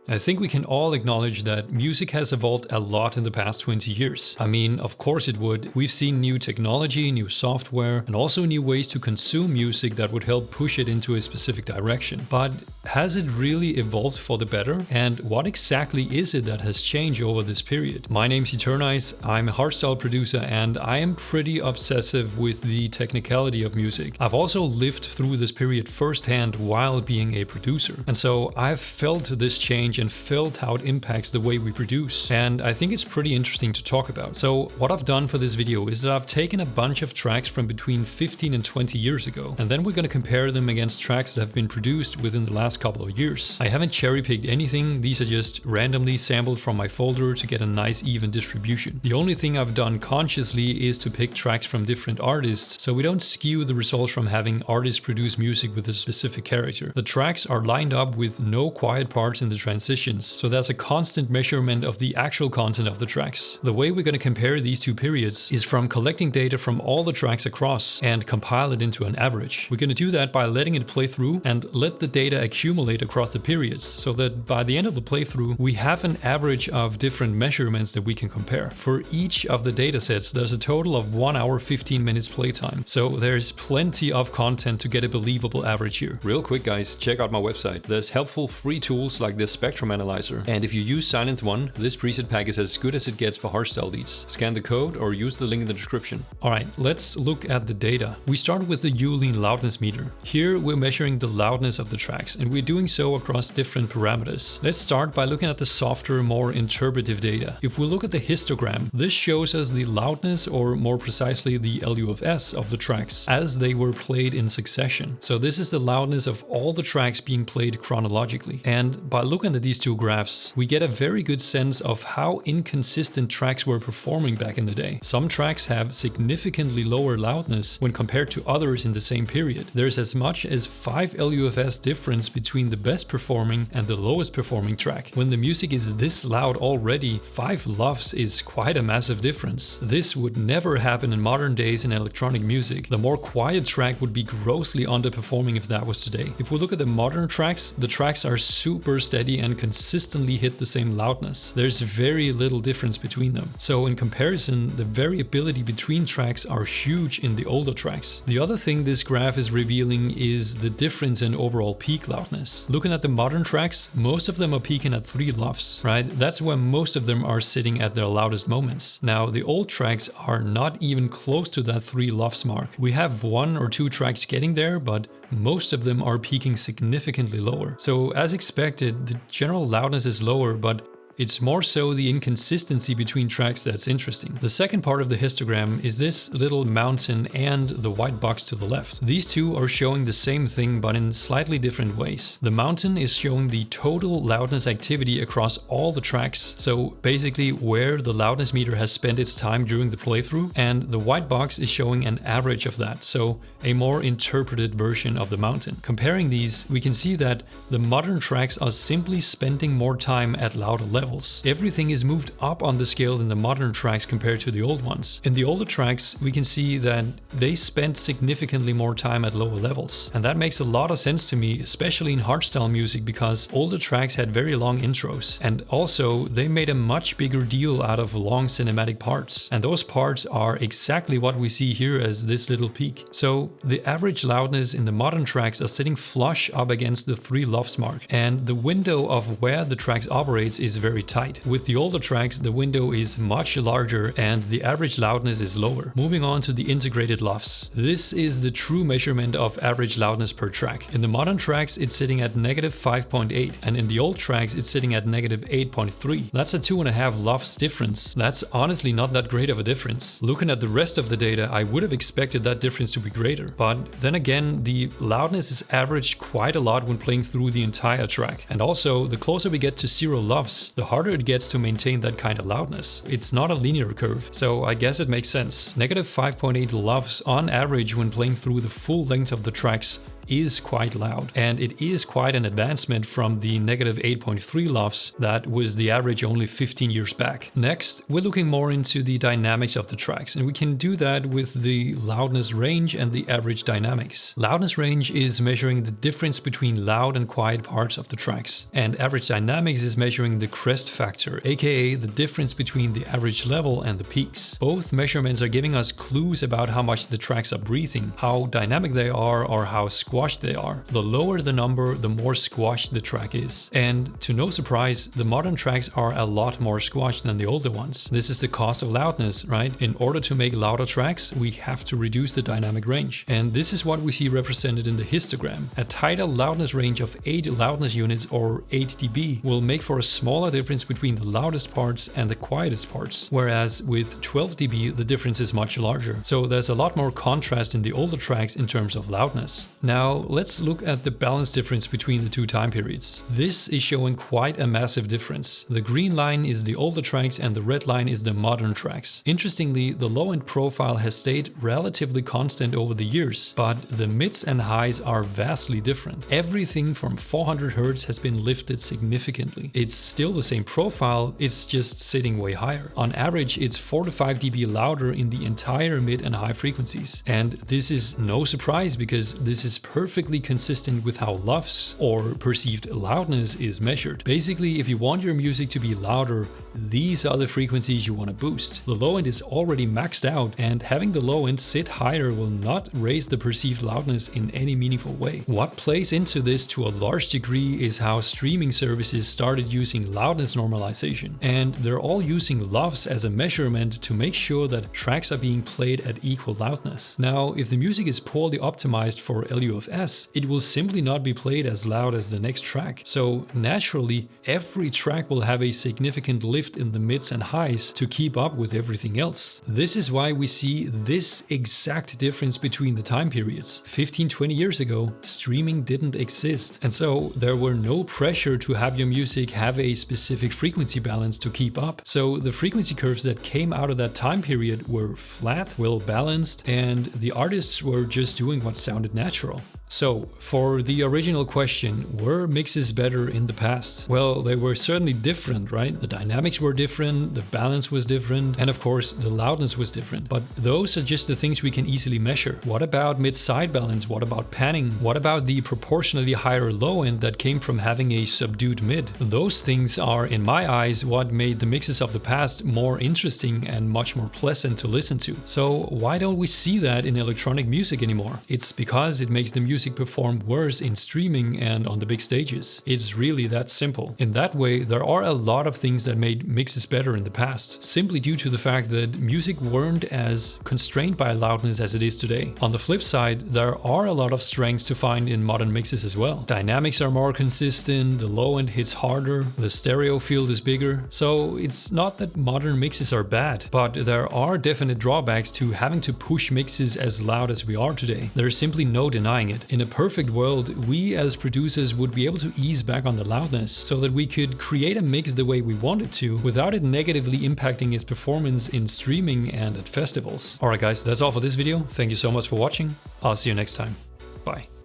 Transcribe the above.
I think we can all acknowledge that music has evolved a lot in the past 20 years. I mean, of course it would. We've seen new technology, new software, and also new ways to consume music that would help push it into a specific direction. But has it really evolved for the better? And what exactly is it that has changed over this period? My name's Eternize, I'm a hardstyle producer, and I am pretty obsessive with the technicality of music. I've also lived through this period firsthand while being a producer. And so I've felt this change and felt how it impacts the way we produce. And I think it's pretty interesting to talk about. So what I've done for this video is that I've taken a bunch of tracks from between 15 and 20 years ago, and then we're going to compare them against tracks that have been produced within the last couple of years. I haven't cherry-picked anything, these are just randomly sampled from my folder to get a nice even distribution. The only thing I've done consciously is to pick tracks from different artists, so we don't skew the results from having artists produce music with a specific character. The tracks are lined up with no quiet parts in the transitions, so there's a constant measurement of the actual content of the tracks. The way we're going to compare these two periods is from collecting data from all the tracks across and compile it into an average. We're going to do that by letting it play through and let the data accumulate across the periods, so that by the end of the playthrough we have an average of different measurements that we can compare. For each of the datasets there's a total of 1 hour 15 minutes playtime, so there's plenty of content to get a believable average here. Real quick guys, check out my website. There's helpful free tools like this spectrum analyzer, and if you use Silent One, this preset pack is as good as it gets for hardstyle leads. Scan the code or use the link in the description. Alright, let's look at the data. We start with the Yulin loudness meter. Here we're measuring the loudness of the tracks, and we're doing so across different parameters. Let's start by looking at the softer, more interpretive data. If we look at the histogram, this shows us the loudness, or more precisely the LUFS of the tracks as they were played in succession. So this is the loudness of all the tracks being played chronologically. And by looking at these two graphs, we get a very good sense of how inconsistent tracks were performing back in the day. Some tracks have significantly lower loudness when compared to others in the same period. There's as much as 5 LUFS difference between the best performing and the lowest performing track. When the music is this loud already, 5 LUFS is quite a massive difference. This would never happen in modern days in electronic music. The more quiet track would be grossly underperforming if that was today. If we look at the modern tracks, the tracks are super steady and consistently hit the same loudness. There's very little difference between them. So in comparison, the variability between tracks are huge in the older tracks. The other thing this graph is revealing is the difference in overall peak loudness. Looking at the modern tracks, most of them are peaking at 3 LUFS, right? That's where most of them are sitting at their loudest moments. Now, the old tracks are not even close to that 3 LUFS mark. We have 1 or 2 tracks getting there, but most of them are peaking significantly lower. So as expected, the general loudness is lower, but it's more so the inconsistency between tracks that's interesting. The second part of the histogram is this little mountain and the white box to the left. These two are showing the same thing but in slightly different ways. The mountain is showing the total loudness activity across all the tracks, so basically where the loudness meter has spent its time during the playthrough, and the white box is showing an average of that, so a more interpreted version of the mountain. Comparing these, we can see that the modern tracks are simply spending more time at louder levels. Everything is moved up on the scale in the modern tracks compared to the old ones. In the older tracks, we can see that they spent significantly more time at lower levels. And that makes a lot of sense to me, especially in hardstyle music, because older tracks had very long intros. And also, they made a much bigger deal out of long cinematic parts. And those parts are exactly what we see here as this little peak. So the average loudness in the modern tracks are sitting flush up against the 3 LUFS mark. And the window of where the tracks operates is very tight. With the older tracks, the window is much larger and the average loudness is lower. Moving on to the integrated LUFS. This is the true measurement of average loudness per track. In the modern tracks, it's sitting at -5.8, and in the old tracks, it's sitting at -8.3. That's a 2.5 LUFS difference. That's honestly not that great of a difference. Looking at the rest of the data, I would have expected that difference to be greater. But then again, the loudness is averaged quite a lot when playing through the entire track. And also, the closer we get to 0 LUFS, the harder it gets to maintain that kind of loudness. It's not a linear curve, so I guess it makes sense. -5.8 LUFS on average when playing through the full length of the tracks is quite loud, and it is quite an advancement from the negative 8.3 LUFS that was the average only 15 years back. Next, we're looking more into the dynamics of the tracks, and we can do that with the loudness range and the average dynamics. Loudness range is measuring the difference between loud and quiet parts of the tracks, and average dynamics is measuring the crest factor, aka the difference between the average level and the peaks. Both measurements are giving us clues about how much the tracks are breathing, how dynamic they are, or how squashed they are. The lower the number, the more squashed the track is. And to no surprise, the modern tracks are a lot more squashed than the older ones. This is the cost of loudness, right? In order to make louder tracks, we have to reduce the dynamic range. And this is what we see represented in the histogram. A tighter loudness range of 8 loudness units, or 8 dB, will make for a smaller difference between the loudest parts and the quietest parts, whereas with 12 dB the difference is much larger. So there's a lot more contrast in the older tracks in terms of loudness. Now let's look at the balance difference between the two time periods. This is showing quite a massive difference. The green line is the older tracks and the red line is the modern tracks. Interestingly, the low-end profile has stayed relatively constant over the years, but the mids and highs are vastly different. Everything from 400 Hz has been lifted significantly. It's still the same profile, it's just sitting way higher. On average, it's 4 to 5 dB louder in the entire mid and high frequencies. And this is no surprise because this is perfectly consistent with how LUFS, or perceived loudness, is measured. Basically, if you want your music to be louder, these are the frequencies you want to boost. The low end is already maxed out, and having the low end sit higher will not raise the perceived loudness in any meaningful way. What plays into this to a large degree is how streaming services started using loudness normalization, and they're all using LUFS as a measurement to make sure that tracks are being played at equal loudness. Now, if the music is poorly optimized for LUFS, it will simply not be played as loud as the next track. So naturally, every track will have a significant lift in the mids and highs to keep up with everything else. This is why we see this exact difference between the time periods. 15-20 years ago, streaming didn't exist, and so there were no pressure to have your music have a specific frequency balance to keep up. So the frequency curves that came out of that time period were flat, well balanced, and the artists were just doing what sounded natural. So, for the original question, were mixes better in the past? Well, they were certainly different, right? The dynamics were different, the balance was different, and of course, the loudness was different. But those are just the things we can easily measure. What about mid-side balance? What about panning? What about the proportionally higher low end that came from having a subdued mid? Those things are, in my eyes, what made the mixes of the past more interesting and much more pleasant to listen to. So, why don't we see that in electronic music anymore? It's because it makes the music perform worse in streaming and on the big stages. It's really that simple. In that way, there are a lot of things that made mixes better in the past, simply due to the fact that music weren't as constrained by loudness as it is today. On the flip side, there are a lot of strengths to find in modern mixes as well. Dynamics are more consistent, the low end hits harder, the stereo field is bigger. So it's not that modern mixes are bad, but there are definite drawbacks to having to push mixes as loud as we are today. There's simply no denying it. In a perfect world, we as producers would be able to ease back on the loudness so that we could create a mix the way we wanted to without it negatively impacting its performance in streaming and at festivals. Alright guys, that's all for this video. Thank you so much for watching. I'll see you next time. Bye.